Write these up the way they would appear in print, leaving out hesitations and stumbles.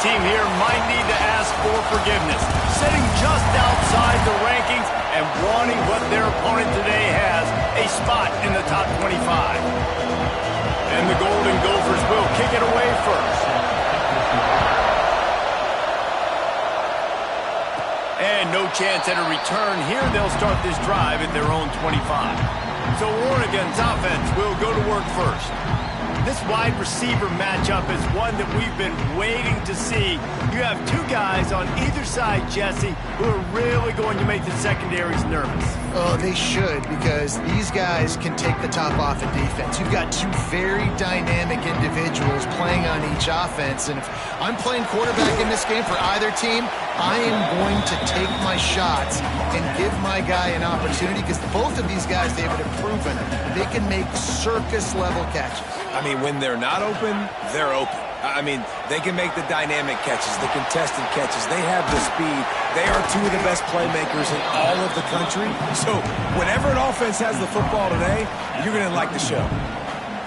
team here might need to ask for forgiveness, sitting just outside the rankings and wanting what their opponent today has, a spot in the top 25. And the Golden Gophers will kick it away first. And no chance at a return here. They'll start this drive at their own 25. So Oregon's offense will go to work first. This wide receiver matchup is one that we've been waiting to see. You have two guys on either side, Jesse, who are really going to make the secondaries nervous. Oh, they should, because these guys can take the top off of defense. You've got two very dynamic individuals playing on each offense, and if I'm playing quarterback in this game for either team, I am going to take my shots and give my guy an opportunity, because both of these guys, David, have proven they can make circus-level catches. I mean, when they're not open, they're open. I mean, they can make the dynamic catches, the contested catches. They have the speed. They are two of the best playmakers in all of the country. So whenever an offense has the football today, you're going to like the show.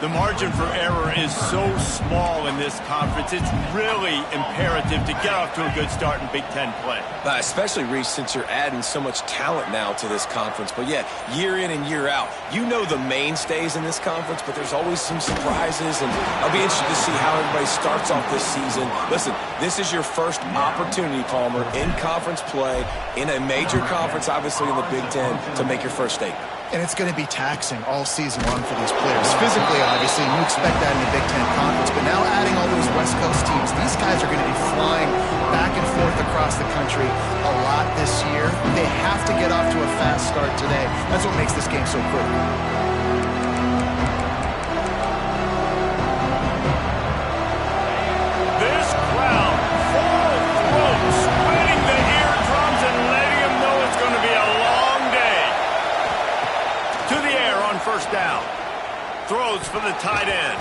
The margin for error is so small in this conference. It's really imperative to get off to a good start in Big Ten play. Especially, Reese, since you're adding so much talent now to this conference. But, yeah, year in and year out, you know the mainstays in this conference, but there's always some surprises. And I'll be interested to see how everybody starts off this season. Listen, this is your first opportunity, Palmer, in conference play, in a major conference, obviously in the Big Ten, to make your first statement. And it's going to be taxing all season long for these players. Physically, obviously, you expect that in the Big Ten Conference. But now adding all those West Coast teams, these guys are going to be flying back and forth across the country a lot this year. They have to get off to a fast start today. That's what makes this game so critical. This crowd, full throat, splitting the eardrums and letting them know it's going to be a long day. To the air on first down. Throws for the tight end.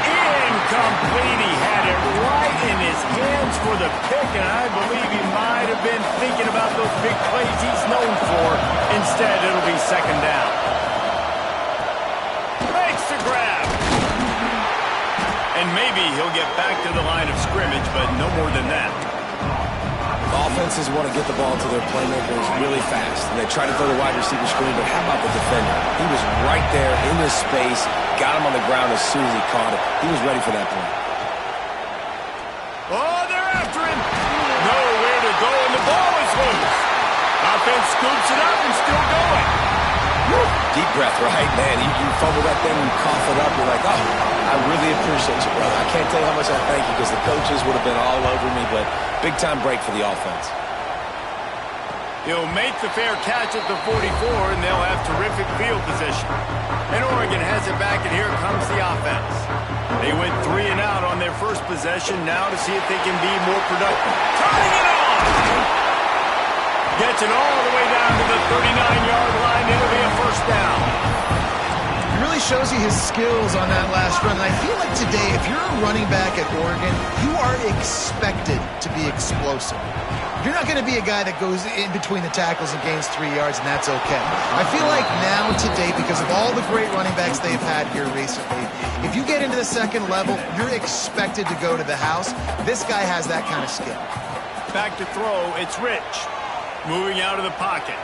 Incomplete. He had it right in his hands for the pick, and I believe he might have been thinking about those big plays he's known for. Instead, it'll be second down. Makes the grab. And maybe he'll get back to the line of scrimmage, but no more than that. Offenses want to get the ball to their playmakers really fast, and they try to throw the wide receiver screen, but how about the defender? He was right there in his space, got him on the ground as soon as he caught it. He was ready for that play. Oh, they're after him. Nowhere to go, and the ball is loose. Offense scoops it up and still going. Woo. Deep breath, right? Man, you fumble that thing, you cough it up, you're like, oh, I really appreciate you, brother. I can't tell you how much I thank you, because the coaches would have been all over me, but big-time break for the offense. He'll make the fair catch at the 44, and they'll have terrific field position. And Oregon has it back, and here comes the offense. They went 3 and out on their first possession, now to see if they can be more productive. Turning it on! Gets it all the way down to the 39-yard line. It'll be a first down. It really shows you his skills on that last run. And I feel like today, if you're a running back at Oregon, you are expected to be explosive. You're not going to be a guy that goes in between the tackles and gains 3 yards, and that's okay. I feel like now today, because of all the great running backs they've had here recently, if you get into the second level, you're expected to go to the house. This guy has that kind of skill. Back to throw, it's Rich. Moving out of the pocket.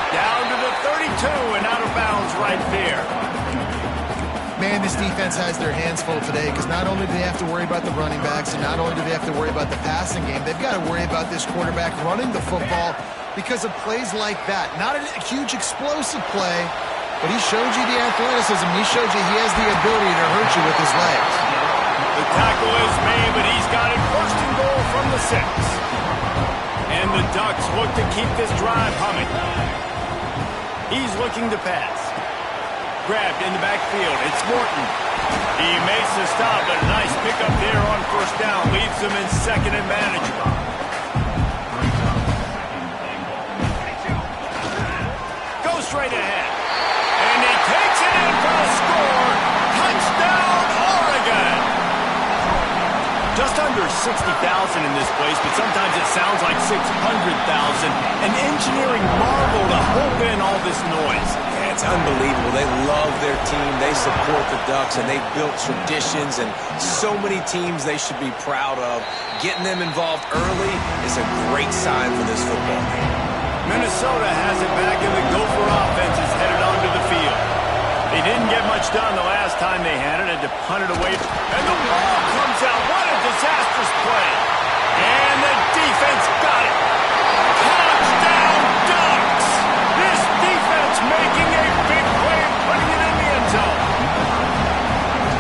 Down to the 32 and out of bounds right there. Man, this defense has their hands full today, because not only do they have to worry about the running backs, and not only do they have to worry about the passing game, they've got to worry about this quarterback running the football because of plays like that. Not a huge explosive play, but he showed you the athleticism. He showed you he has the ability to hurt you with his legs. The tackle is made, but he's got it first and goal from the 6. And the Ducks look to keep this drive humming. He's looking to pass. Grabbed in the backfield. It's Morton. He makes the stop, but a nice pickup there on first down. Leaves him in second and manageable. Goes straight ahead. And he takes it in for a score. Touchdown, Oregon! Just under 60,000 in this place, but sometimes it sounds like 600,000. An engineering marvel to hold in all this noise. And It's unbelievable. They love their team. They support the Ducks, and they've built traditions and so many teams they should be proud of. Getting them involved early is a great sign for this football team. Minnesota has it back, and the Gopher offense is headed onto the field. They didn't get much done the last time they had it, had to punt it away. And the ball comes out. What a disastrous play. And the defense got it. Touchdown, Ducks! This defense making a big play and putting it in the end zone.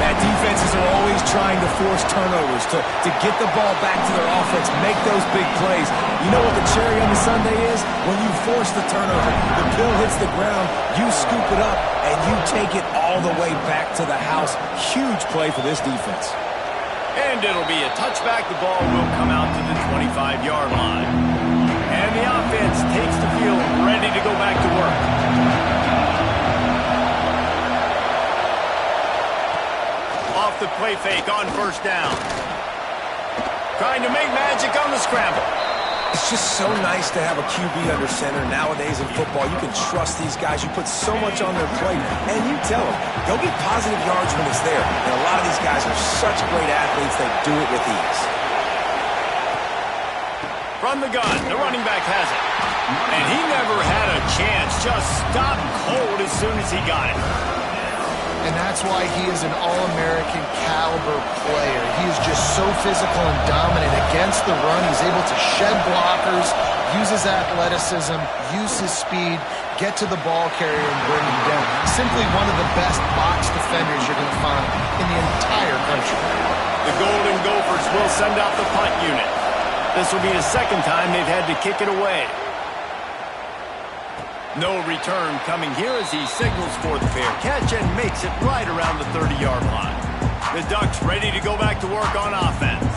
That defenses are always trying to force turnovers, to get the ball back to their offense, make those big plays. You know what the cherry on the sundae is? When you force the turnover, the pill hits the ground, you scoop it up, and you take it all the way back to the house. Huge play for this defense. And it'll be a touchback. The ball will come out to the 25-yard line. And the offense takes the field, ready to go back to work. Off the play fake on first down. Trying to make magic on the scramble. It's just so nice to have a QB under center. Nowadays in football, you can trust these guys. You put so much on their plate, and you tell them they'll get positive yards when it's there. And a lot of these guys are such great athletes, they do it with ease. From the gun, the running back has it. And he never had a chance. Just stopped cold as soon as he got it. And that's why he is an All-American caliber player. He is just so physical and dominant against the run. He's able to shed blockers, use his athleticism, use his speed, get to the ball carrier and bring him down. Simply one of the best box defenders you're going to find in the entire country. The Golden Gophers will send out the punt unit. This will be the second time they've had to kick it away. No return coming here as he signals for the fair catch and makes it right around the 30-yard line. The Ducks ready to go back to work on offense.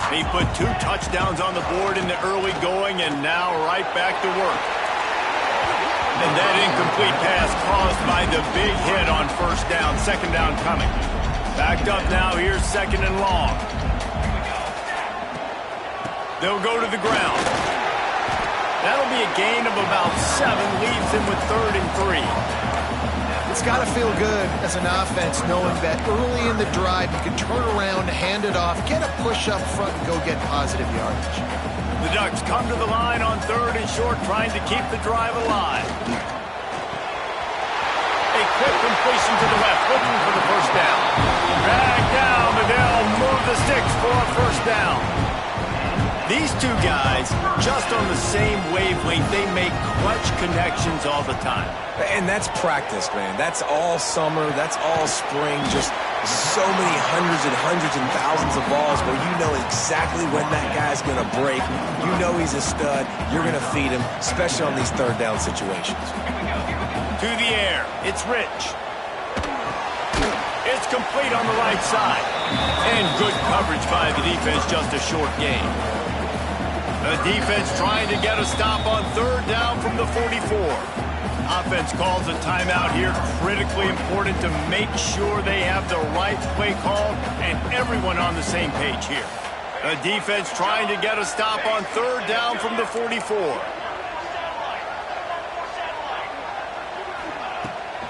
He put 2 touchdowns on the board in the early going and now right back to work. And that incomplete pass caused by the big hit on first down. Second down coming. Backed up now. Here's second and long. They'll go to the ground. That'll be a gain of about 7, leaves him with 3rd and 3. It's got to feel good as an offense knowing that early in the drive you can turn around, hand it off, get a push up front, and go get positive yardage. The Ducks come to the line on 3rd and short, trying to keep the drive alive. A quick completion to the left, looking for the first down. Drag down, but they'll move the sticks for a first down. These two guys, just on the same wavelength, they make clutch connections all the time. And that's practice, man. That's all summer. That's all spring. Just so many hundreds and thousands of balls where you know exactly when that guy's going to break. You know he's a stud. You're going to feed him, especially on these third down situations. To the air. It's Rich. It's complete on the right side. And good coverage by the defense, just a short gain. The defense trying to get a stop on 3rd down from the 44. Offense calls a timeout here. Critically important to make sure they have the right play call and everyone on the same page here. The defense trying to get a stop on 3rd down from the 44.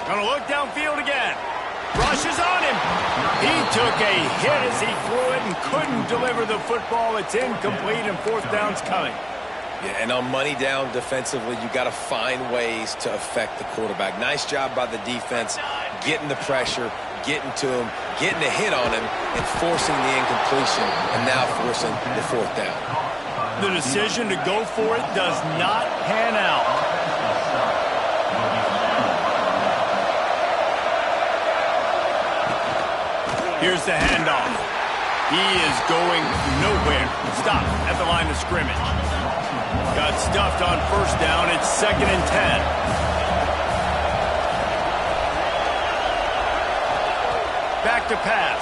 Gonna look downfield again. Rushes on him. He took a hit as he threw it and couldn't deliver the football. It's incomplete and 4th down's coming. Yeah, and on money down defensively, you got to find ways to affect the quarterback. Nice job by the defense, getting the pressure, getting to him, getting a hit on him, and forcing the incompletion, and now forcing the 4th down. The decision to go for it does not pan out. Here's the handoff. He is going nowhere. Stop at the line of scrimmage. Got stuffed on first down. It's 2nd and 10. Back to pass.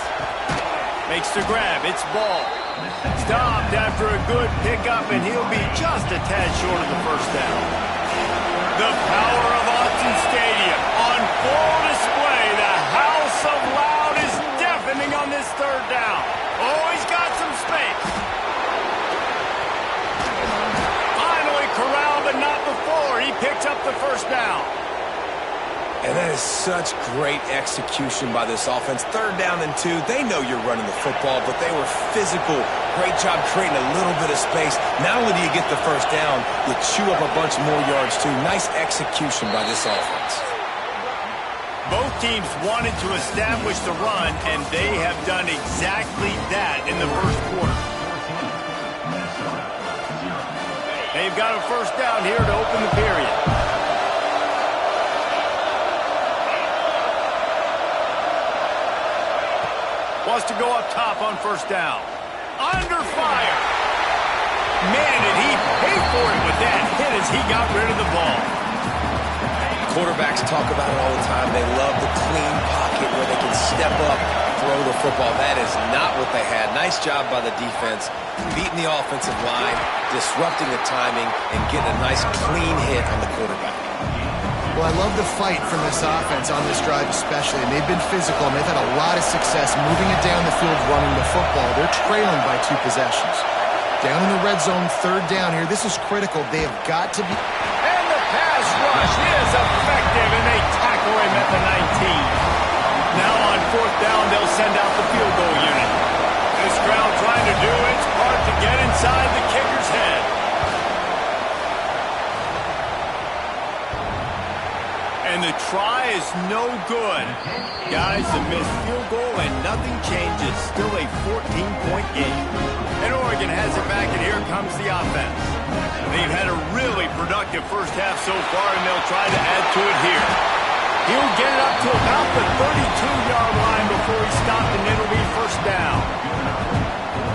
Makes the grab. It's Ball. Stopped after a good pickup, and he'll be just a tad short of the first down. The power of Autzen Stadium on full display. The House of Loud is deafening on this 3rd down. Oh, he's got some space. Finally corralled, but not before. He picks up the first down. And that is such great execution by this offense. 3rd down and 2. They know you're running the football, but they were physical. Great job creating a little bit of space. Not only do you get the 1st down, you chew up a bunch more yards too. Nice execution by this offense. Both teams wanted to establish the run, and they have done exactly that in the 1st quarter. They've got a 1st down here to open the period. Wants to go up top on 1st down. Under fire. Man, did he pay for it with that hit as he got rid of the ball. Quarterbacks talk about it all the time. They love the clean pocket where they can step up, throw the football. That is not what they had. Nice job by the defense, beating the offensive line, disrupting the timing, and getting a nice clean hit on the quarterback. Well, I love the fight from this offense on this drive especially, and they've been physical, and they've had a lot of success moving it down the field, running the football. They're trailing by 2 possessions. Down in the red zone, 3rd down here. This is critical. They have got to be... And the pass rush is effective, and they tackle him at the 19. Now on 4th down, they'll send out the field goal unit. This crowd trying to do its part to get inside the kicker's head. And the try is no good. Guys, the missed field goal and nothing changes. Still a 14-point game. And Oregon has it back, and here comes the offense. They've had a really productive 1st half so far, and they'll try to add to it here. He'll get it up to about the 32-yard line before he's stopped, and it'll be 1st down.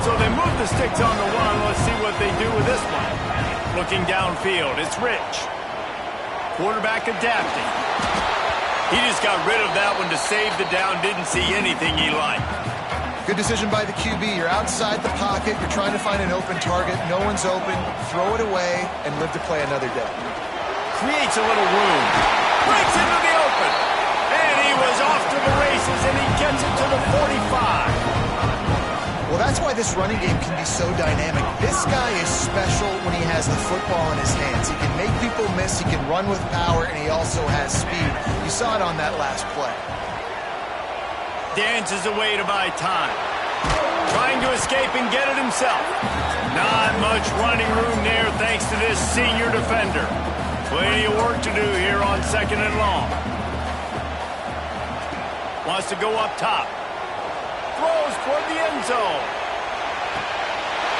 So they move the sticks on the 1. Let's see what they do with this one. Looking downfield, it's Rich. Quarterback adapting. He just got rid of that one to save the down. Didn't see anything he liked. Good decision by the QB. You're outside the pocket. You're trying to find an open target. No one's open. Throw it away and live to play another day. Creates a little room. Breaks into the open. And he was off to the races, and he gets it to the 45. Well, that's why this running game can be so dynamic. This guy is special when he has the football in his hands. He can make people miss, he can run with power, and he also has speed. You saw it on that last play. Dances away to buy time. Trying to escape and get it himself. Not much running room there thanks to this senior defender. Plenty of work to do here on 2nd and long. Wants to go up top. Throws toward the end zone.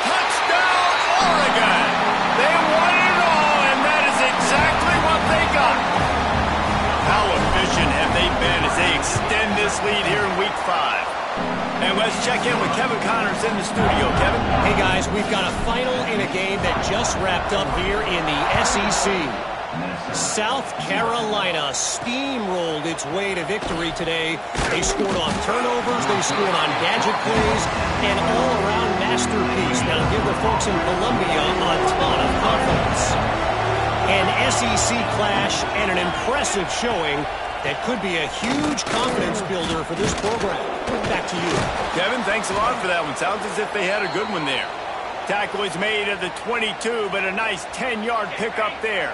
Touchdown, Oregon! They won it all, and that is exactly what they got. How efficient have they been as they extend this lead here in Week 5? And let's check in with Kevin Connors in the studio. Kevin? Hey, guys, we've got a final in a game that just wrapped up here in the SEC. South Carolina steamrolled its way to victory today. They scored on turnovers, they scored on gadget plays, an all-around masterpiece that'll give the folks in Columbia a ton of confidence. An SEC clash and an impressive showing that could be a huge confidence builder for this program. Back to you. Kevin, thanks a lot for that one. Sounds as if they had a good one there. Tackle is made at the 22, but a nice 10-yard pickup there.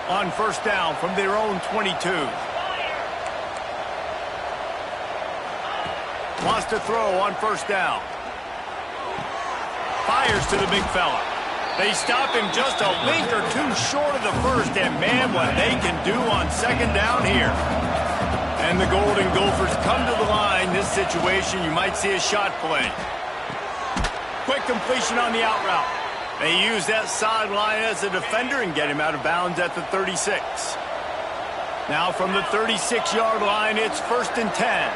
On 1st down from their own 22. Wants to throw on 1st down. Fires to the big fella. They stop him just a link or two short of the 1st, and man, what they can do on 2nd down here. And the Golden Gophers come to the line. This situation, you might see a shot play. Quick completion on the out route. They use that sideline as a defender and get him out of bounds at the 36. Now from the 36-yard line, it's 1st and 10.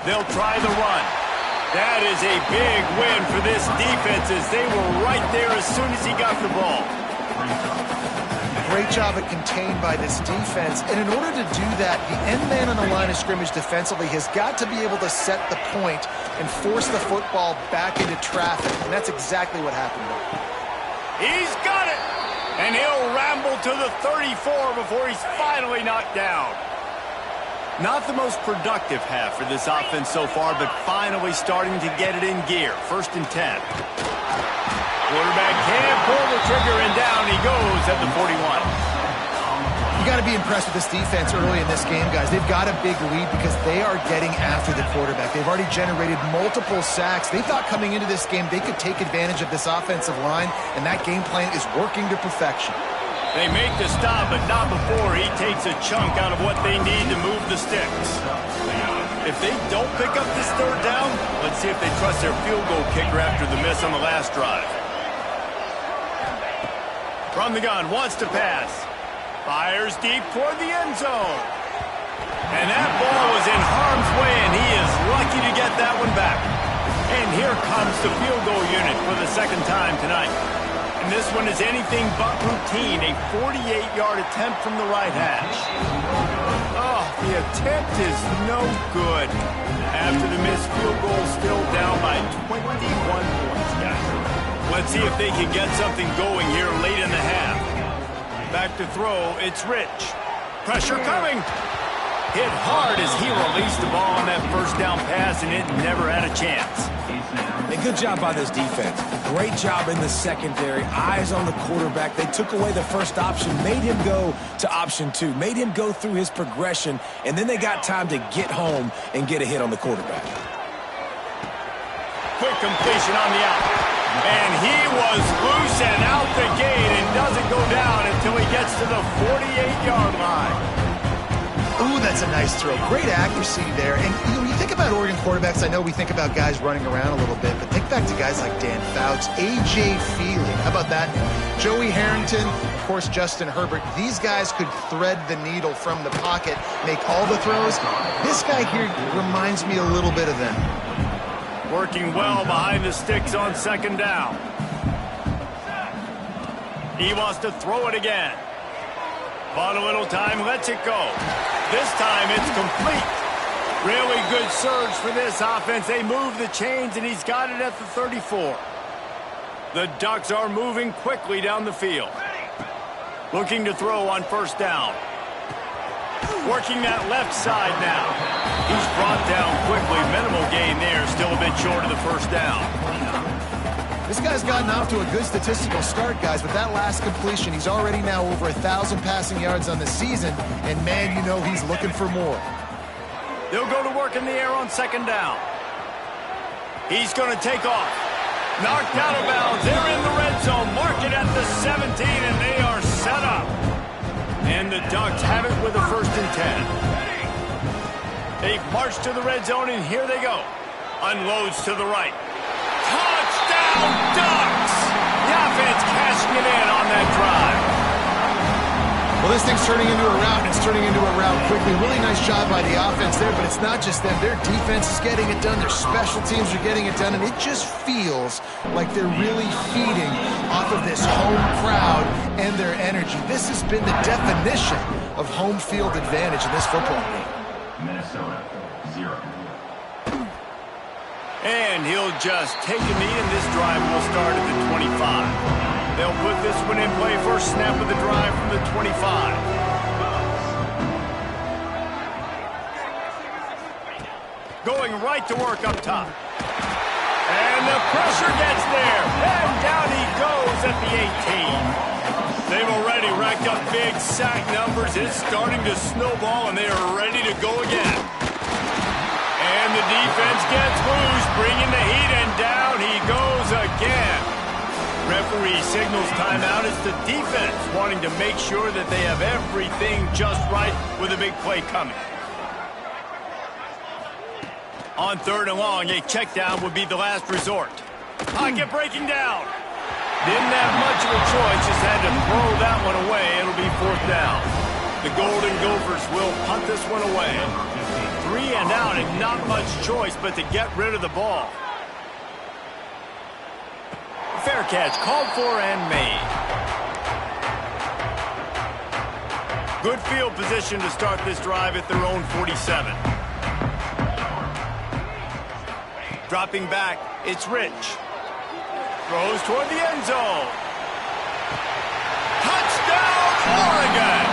They'll try the run. That is a big win for this defense as they were right there as soon as he got the ball. Great job at contained by this defense. And in order to do that, the end man on the line of scrimmage defensively has got to be able to set the point and force the football back into traffic. And that's exactly what happened there. He's got it! And he'll ramble to the 34 before he's finally knocked down. Not the most productive half for this offense so far, but finally starting to get it in gear. 1st and 10. Quarterback can't pull the trigger, and down he goes at the 41. You got to be impressed with this defense early in this game, guys. They've got a big lead because they are getting after the quarterback. They've already generated multiple sacks. They thought coming into this game they could take advantage of this offensive line, and that game plan is working to perfection. They make the stop, but not before he takes a chunk out of what they need to move the sticks. If they don't pick up this third down, let's see if they trust their field goal kicker after the miss on the last drive. From the gun, wants to pass. Fires deep toward the end zone. And that ball was in harm's way, and he is lucky to get that one back. And here comes the field goal unit for the second time tonight. And this one is anything but routine, a 48-yard attempt from the right hash. Oh, the attempt is no good. After the missed field goal, still down by 21 points, guys. Let's see if they can get something going here late in the half. Back to throw, it's Rich. Pressure coming. Hit hard as he released the ball on that first down pass, and it never had a chance. A good job by this defense. Great job in the secondary. Eyes on the quarterback. They took away the first option, made him go to option 2, made him go through his progression, and then they got time to get home and get a hit on the quarterback. Quick completion on the out. And he was loose and out the gate and doesn't go down until he gets to the 48-yard line. Ooh, that's a nice throw. Great accuracy there. And when you think about Oregon quarterbacks, I know we think about guys running around a little bit, but think back to guys like Dan Fouts, A.J. Feely. How about that? Joey Harrington, of course, Justin Herbert. These guys could thread the needle from the pocket, make all the throws. This guy here reminds me a little bit of them. Working well behind the sticks on second down. He wants to throw it again. Bought a little time, lets it go. This time it's complete. Really good surge for this offense. They move the chains, and he's got it at the 34. The Ducks are moving quickly down the field. Looking to throw on first down. Working that left side now. He's brought down quickly. Minimal gain there. Still a bit short of the first down. This guy's gotten off to a good statistical start, guys, but that last completion, he's already now over 1,000 passing yards on the season, and man, you know he's looking for more. They'll go to work in the air on second down. He's going to take off. Knocked out of bounds. They're in the red zone. Mark it at the 17, and they are set up. And the Ducks have it with a 1st and 10. They march to the red zone, and here they go. Unloads to the right. Touchdown, Ducks! The offense cashing it in on that drive. Well, this thing's turning into a rout, and it's turning into a rout quickly. Really nice job by the offense there, but it's not just them. Their defense is getting it done. Their special teams are getting it done, and it just feels like they're really feeding off of this home crowd and their energy. This has been the definition of home field advantage in this football game. Minnesota, 0. And he'll just take a knee, and this drive will start at the 25. They'll put this one in play. First snap of the drive from the 25. Going right to work up top. And the pressure gets there. And down he goes at the 18. They've already racked up big sack numbers. It's starting to snowball, and they are ready to go again. And the defense gets loose, bringing the heat, and down he goes again. Referee signals timeout. It's the defense wanting to make sure that they have everything just right with a big play coming. On 3rd and long, a check down would be the last resort. Pocket breaking down. Didn't have much of a choice, just had to throw that one away. It'll be 4th down. The Golden Gophers will punt this one away. 3 and out, and not much choice but to get rid of the ball. Fair catch called for and made. Good field position to start this drive at their own 47. Dropping back, it's Rich. Throws toward the end zone. Touchdown, Oregon!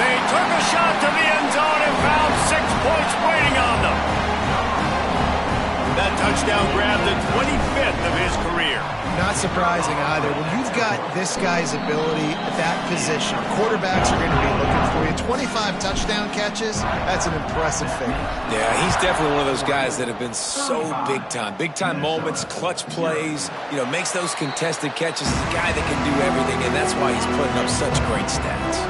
They took a shot to the end zone and found 6 points waiting on them. That touchdown grabbed the 25th of his career. Not surprising either. When you've got this guy's ability at that position, quarterbacks are going to be looking for you. 25 touchdown catches, that's an impressive figure. Yeah, he's definitely one of those guys that have been so big time. Big time moments, clutch plays, makes those contested catches. He's a guy that can do everything, and that's why he's putting up such great stats.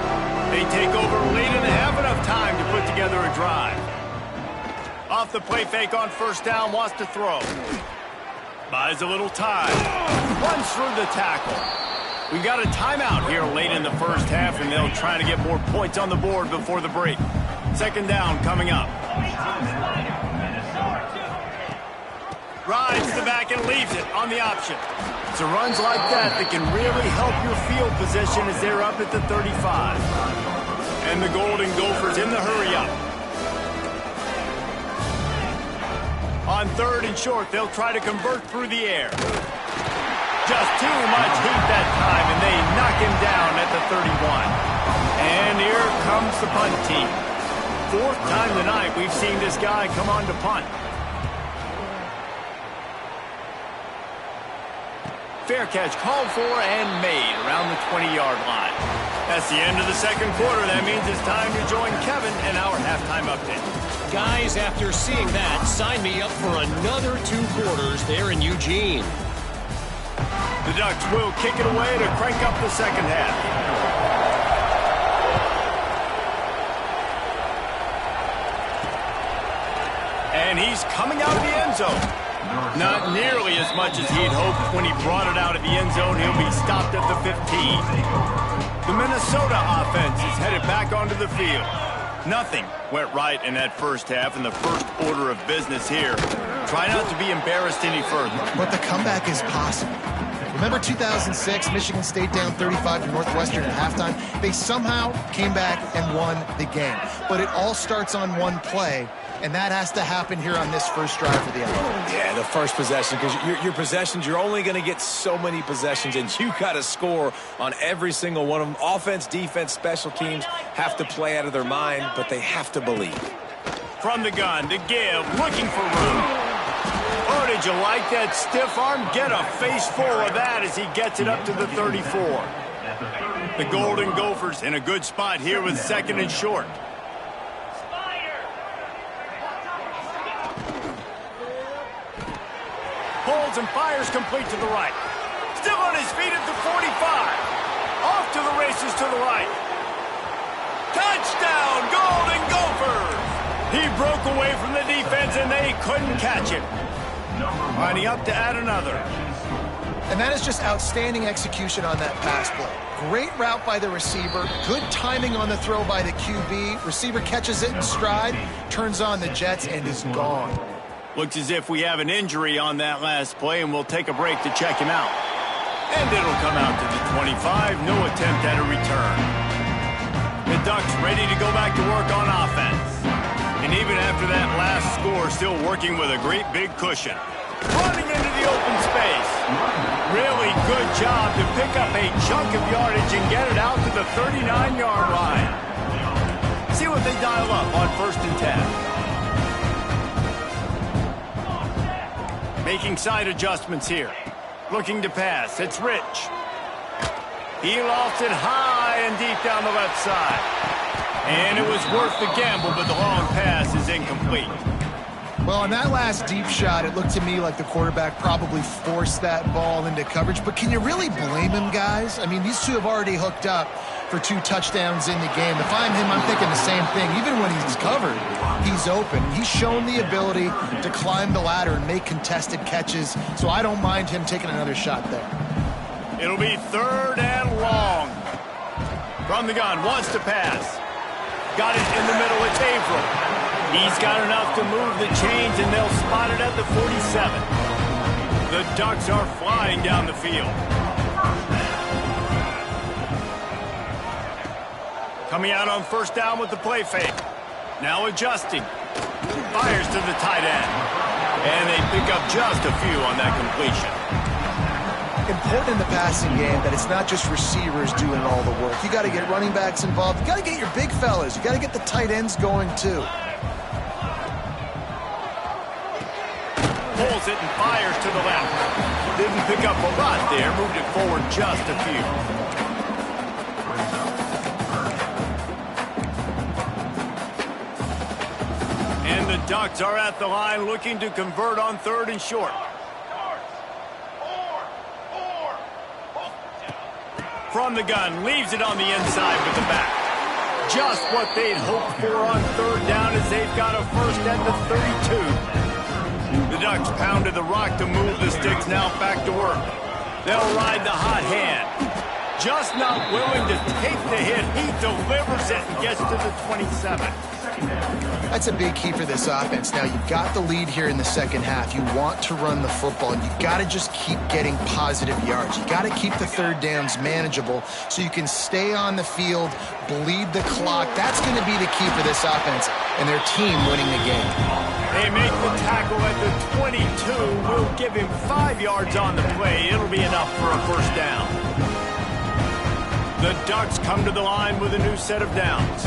They take over late and have enough time to put together a drive. Off the play fake on first down, wants to throw. Buys a little time. Runs through the tackle. We've got a timeout here late in the first half, and they'll try to get more points on the board before the break. Second down coming up. Rides the back and leaves it on the option. So runs like that can really help your field position as they're up at the 35. And the Golden Gophers in the hurry-up. On third and short, they'll try to convert through the air. Just too much heat that time, and they knock him down at the 31. And here comes the punt team. Fourth time tonight we've seen this guy come on to punt. Fair catch called for and made around the 20-yard line. That's the end of the second quarter. That means it's time to join Kevin in our halftime update. Guys, after seeing that, sign me up for another 2 quarters there in Eugene. The Ducks will kick it away to crank up the second half. And he's coming out of the end zone. Not nearly as much as he'd hoped when he brought it out of the end zone. He'll be stopped at the 15. The Minnesota offense is headed back onto the field. Nothing went right in that first half, and the first order of business here. Try not to be embarrassed any further. But the comeback is possible. Remember 2006, Michigan State down 35 to Northwestern at halftime? They somehow came back and won the game. But it all starts on one play, and that has to happen here on this first drive for the offense. Yeah, the first possession, because your possessions, you're only going to get so many possessions, and you got to score on every single one of them. Offense, defense, special teams have to play out of their mind, but they have to believe. From the gun to give, looking for room. Oh, did you like that stiff arm? Get a face full of that as he gets it up to the 34. The Golden Gophers in a good spot here with second and short. Holds and fires complete to the right. Still on his feet at the 45. Off to the races to the right. Touchdown, Golden Gophers! He broke away from the defense and they couldn't catch him. Lining up to add another. And that is just outstanding execution on that pass play. Great route by the receiver. Good timing on the throw by the QB. Receiver catches it in stride, turns on the jets, and is gone. Looks as if we have an injury on that last play, and we'll take a break to check him out. And it'll come out to the 25. No attempt at a return. The Ducks ready to go back to work on offense. And even after that last score, still working with a great big cushion. Running into the open space. Really good job to pick up a chunk of yardage and get it out to the 39-yard line. See what they dial up on 1st and 10. Making side adjustments here. Looking to pass. It's Rich. He lost it high and deep down the left side. And it was worth the gamble, but the long pass is incomplete. Well, on that last deep shot, it looked to me like the quarterback probably forced that ball into coverage. But can you really blame him, guys? I mean, these two have already hooked up for 2 touchdowns in the game. If I'm him, I'm thinking the same thing. Even when he's covered, he's open. He's shown the ability to climb the ladder and make contested catches, so I don't mind him taking another shot there. It'll be 3rd and long. From the gun, wants to pass. Got it in the middle, it's Averill. He's got enough to move the chains, and they'll spot it at the 47. The Ducks are flying down the field. Coming out on 1st down with the play fake. Now adjusting. Fires to the tight end. And they pick up just a few on that completion. Important in the passing game that it's not just receivers doing all the work. You got to get running backs involved. You got to get your big fellas. You got to get the tight ends going too. pulls it and fires to the left. Didn't pick up a lot there, moved it forward just a few. And the Ducks are at the line looking to convert on 3rd and short. From the gun, leaves it on the inside with the back. Just what they'd hoped for on 3rd down as they've got a first at the 32. The Ducks pounded the rock to move the sticks, now back to work. They'll ride the hot hand. Just not willing to take the hit. He delivers it and gets to the 27. That's a big key for this offense. Now, you've got the lead here in the second half. You want to run the football, and you got to just keep getting positive yards. You got to keep the 3rd downs manageable so you can stay on the field, bleed the clock. That's going to be the key for this offense and their team winning the game. They make the tackle at the 22. We'll give him 5 yards on the play. It'll be enough for a first down. The Ducks come to the line with a new set of downs.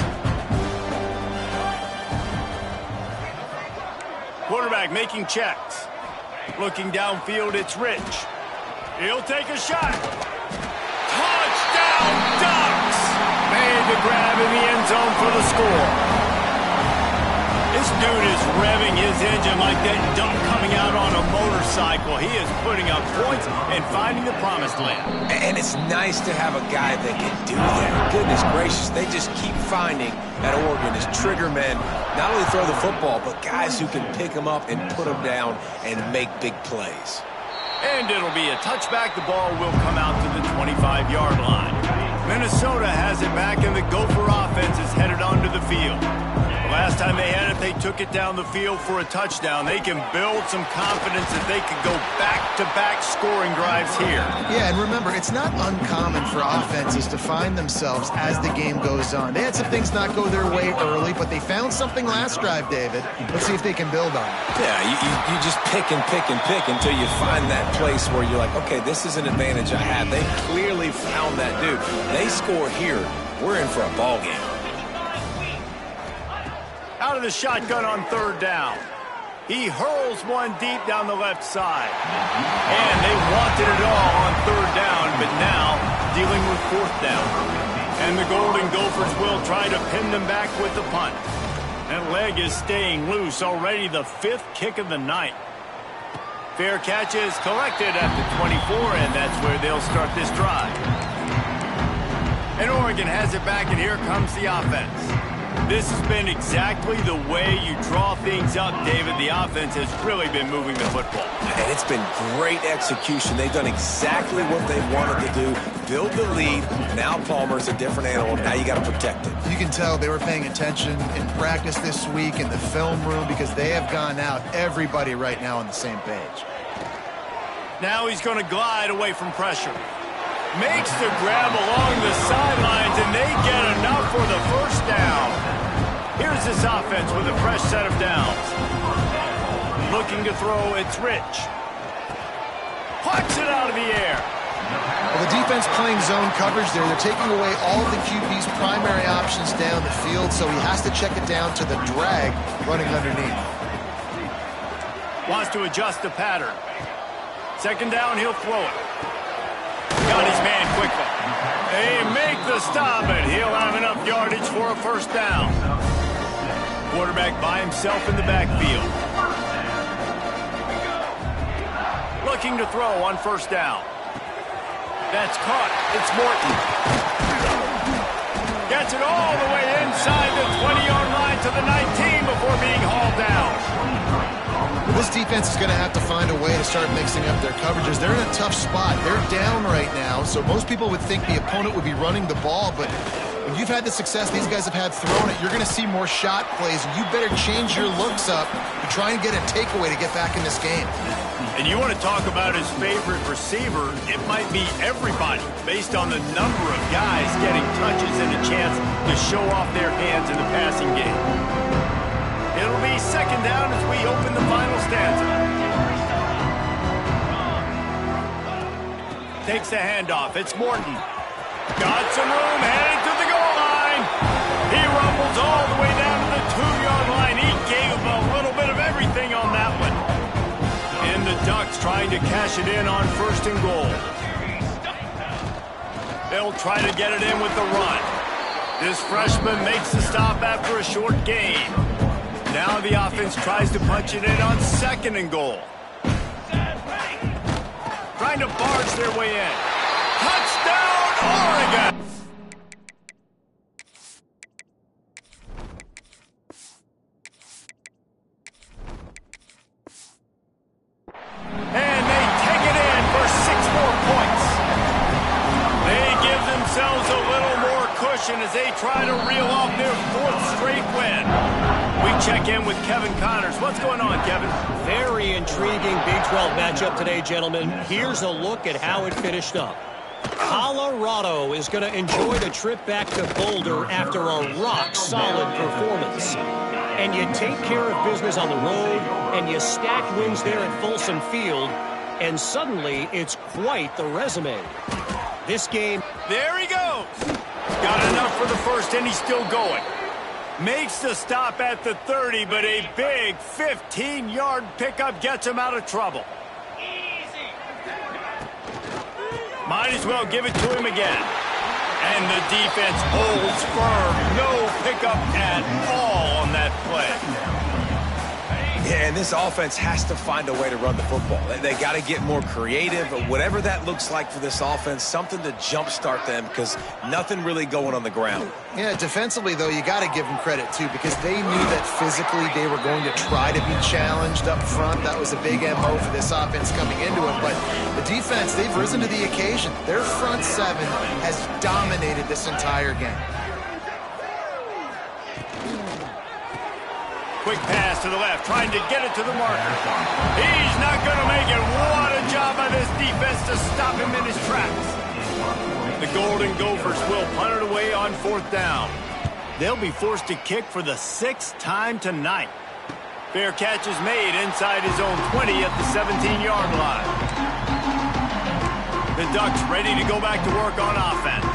Quarterback making checks. Looking downfield, it's Rich. He'll take a shot. Touchdown, Ducks! Made the grab in the end zone for the score. This dude is revving his engine like that duck coming out on a motorcycle. He is putting up points and finding the promised land. And it's nice to have a guy that can do that. Goodness gracious, they just keep finding at Oregon as trigger men, not only throw the football, but guys who can pick them up and put them down and make big plays. And it'll be a touchback. The ball will come out to the 25-yard line. Minnesota has it back, and the Gopher offense is headed onto the field. Last time they had it, they took it down the field for a touchdown. They can build some confidence that they can go back-to-back scoring drives here. Yeah, and remember, it's not uncommon for offenses to find themselves as the game goes on. They had some things not go their way early, but they found something last drive, David. Let's see if they can build on it. Yeah, you just pick and pick and pick until you find that place where you're like, okay, this is an advantage I have. They clearly found that dude. They score here, we're in for a ball game. Out of the shotgun on 3rd down. He hurls one deep down the left side. And they wanted it all on 3rd down, but now dealing with 4th down. And the Golden Gophers will try to pin them back with the punt. That leg is staying loose, already the 5th kick of the night. Fair catch is collected at the 24, and that's where they'll start this drive. And Oregon has it back, and here comes the offense. This has been exactly the way you draw things up, David. The offense has really been moving the football. And it's been great execution. They've done exactly what they wanted to do. Build the lead. Now Palmer's a different animal. Now you got to protect it. You can tell they were paying attention in practice this week in the film room because they have gone out, everybody right now on the same page. Now he's going to glide away from pressure. Makes the grab along the sidelines, and they get enough for the first down. Here's this offense with a fresh set of downs. Looking to throw, it's Rich. Plucks it out of the air. Well, the defense playing zone coverage there. They're taking away all of the QB's primary options down the field, so he has to check it down to the drag running underneath. Wants to adjust the pattern. 2nd down, he'll throw it. Got his man quickly. They make the stop, and he'll have enough yardage for a first down. Quarterback by himself in the backfield. Looking to throw on 1st down. That's caught. It's Morton. Gets it all the way inside the 20-yard line to the 19 before being hauled down. This defense is going to have to find a way to start mixing up their coverages. They're in a tough spot. They're down right now, so most people would think the opponent would be running the ball, but when you've had the success these guys have had throwing it, you're going to see more shot plays, and you better change your looks up to try and get a takeaway to get back in this game. And you want to talk about his favorite receiver, it might be everybody, based on the number of guys getting touches and a chance to show off their hands in the passing game. It'll be 2nd down as we open the final stanza. Takes the handoff. It's Morton. Got some room, heading to the goal line. He rumbles all the way down to the 2-yard line. He gave a little bit of everything on that one. Ducks trying to cash it in on 1st and goal. They'll try to get it in with the run. This freshman makes the stop after a short gain. Now the offense tries to punch it in on 2nd and goal. Trying to barge their way in. Touchdown, Oregon! And they take it in for 6 more points. They give themselves a little more cushion as they try to reel off their 4th straight win. We check in with Kevin Connors. What's going on, Kevin? Very intriguing Big 12 matchup today, gentlemen. Here's a look at how it finished up. Colorado is going to enjoy the trip back to Boulder after a rock-solid performance. And you take care of business on the road, and you stack wins there at Folsom Field, and suddenly it's quite the resume. This game... There he goes! Got enough for the first, and he's still going. Makes the stop at the 30, but a big 15-yard pickup gets him out of trouble. Might as well give it to him again. And the defense holds firm. No pickup at all on that play. Yeah, and this offense has to find a way to run the football. They got to get more creative, whatever that looks like for this offense, something to jumpstart them because nothing really going on the ground. Yeah, defensively, though, you got to give them credit, too, because they knew that physically they were going to try to be challenged up front. That was a big MO for this offense coming into it. But the defense, they've risen to the occasion. Their front 7 has dominated this entire game. Quick pass to the left, trying to get it to the marker. He's not going to make it. What a job by this defense to stop him in his tracks. The Golden Gophers will punt it away on 4th down. They'll be forced to kick for the 6th time tonight. Fair catch is made inside his own 20 at the 17-yard line. The Ducks ready to go back to work on offense.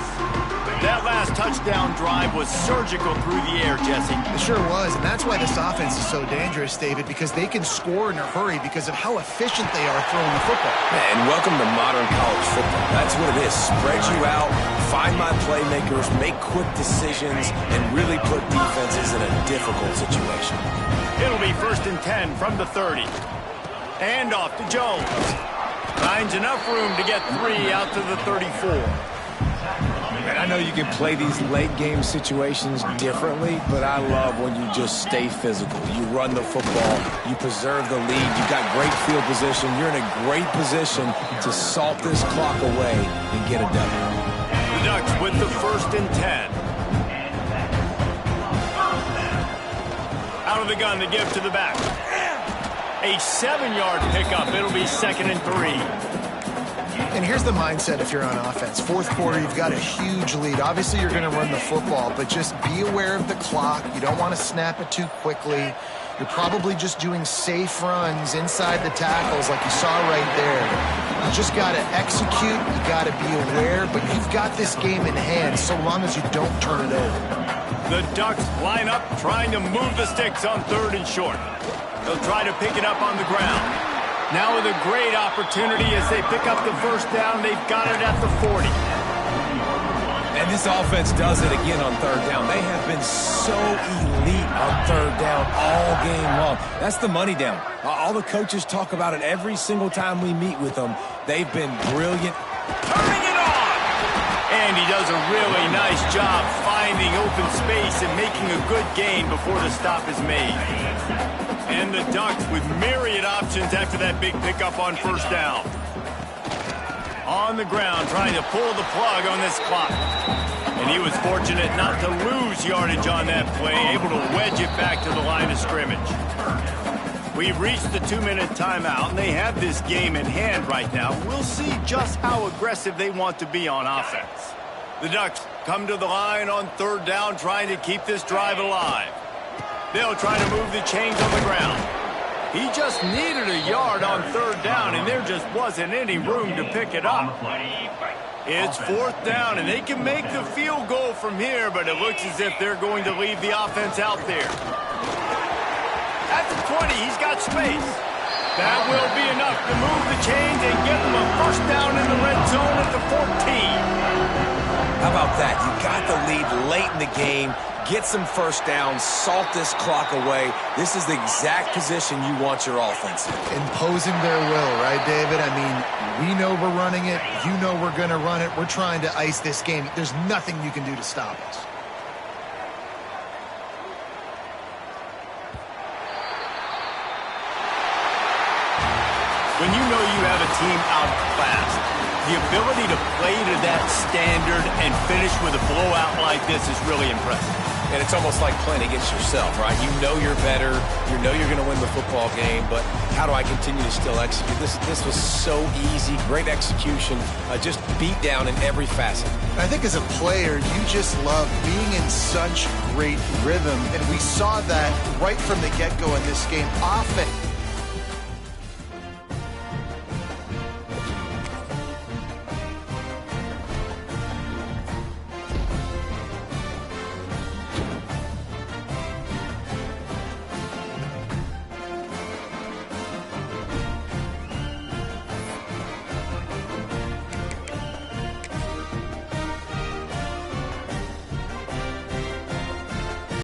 That last touchdown drive was surgical through the air, Jesse. It sure was, and that's why this offense is so dangerous, David, because they can score in a hurry because of how efficient they are throwing the football. And welcome to modern college football. That's what it is. Spread you out, find my playmakers, make quick decisions, and really put defenses in a difficult situation. It'll be 1st and 10 from the 30. And off to Jones. Finds enough room to get 3 out to the 34. And I know you can play these late-game situations differently, but I love when you just stay physical. You run the football, you preserve the lead, you got great field position, you're in a great position to salt this clock away and get a W. The Ducks with the 1st and 10. Out of the gun to give to the back. A 7-yard pickup. It'll be 2nd and 3. And here's the mindset if you're on offense. 4th quarter, you've got a huge lead. Obviously, you're going to run the football, but just be aware of the clock. You don't want to snap it too quickly. You're probably just doing safe runs inside the tackles like you saw right there. You just got to execute. You got to be aware, but you've got this game in hand so long as you don't turn it over. The Ducks line up, trying to move the sticks on 3rd and short. They'll try to pick it up on the ground. Now with a great opportunity as they pick up the 1st down. They've got it at the 40. And this offense does it again on 3rd down. They have been so elite on 3rd down all game long. That's the money down. All the coaches talk about it every single time we meet with them. They've been brilliant. Turning it on! And he does a really nice job finding open space and making a good gain before the stop is made. And the Ducks with myriad options after that big pickup on 1st down. On the ground, trying to pull the plug on this clock. And he was fortunate not to lose yardage on that play, able to wedge it back to the line of scrimmage. We've reached the 2-minute timeout, and they have this game in hand right now. We'll see just how aggressive they want to be on offense. The Ducks come to the line on 3rd down, trying to keep this drive alive. They'll try to move the chains on the ground. He just needed a yard on 3rd down, and there just wasn't any room to pick it up. It's 4th down, and they can make the field goal from here, but it looks as if they're going to leave the offense out there. At the 20, he's got space. That will be enough to move the chains and get them a first down in the red zone at the 14. How about that? You got the lead late in the game. Get some first downs, salt this clock away. This is the exact position you want your offense in. Imposing their will, right, David? I mean, we know we're running it. You know we're going to run it. We're trying to ice this game. There's nothing you can do to stop us. When you know you have a team outclassed, the ability to play to that standard and finish with a blowout like this is really impressive. And it's almost like playing against yourself, right? You know you're better. You know you're going to win the football game, but how do I continue to still execute? This was so easy. Great execution. Just beat down in every facet. I think as a player, you just love being in such great rhythm, and we saw that right from the get-go in this game. Offense.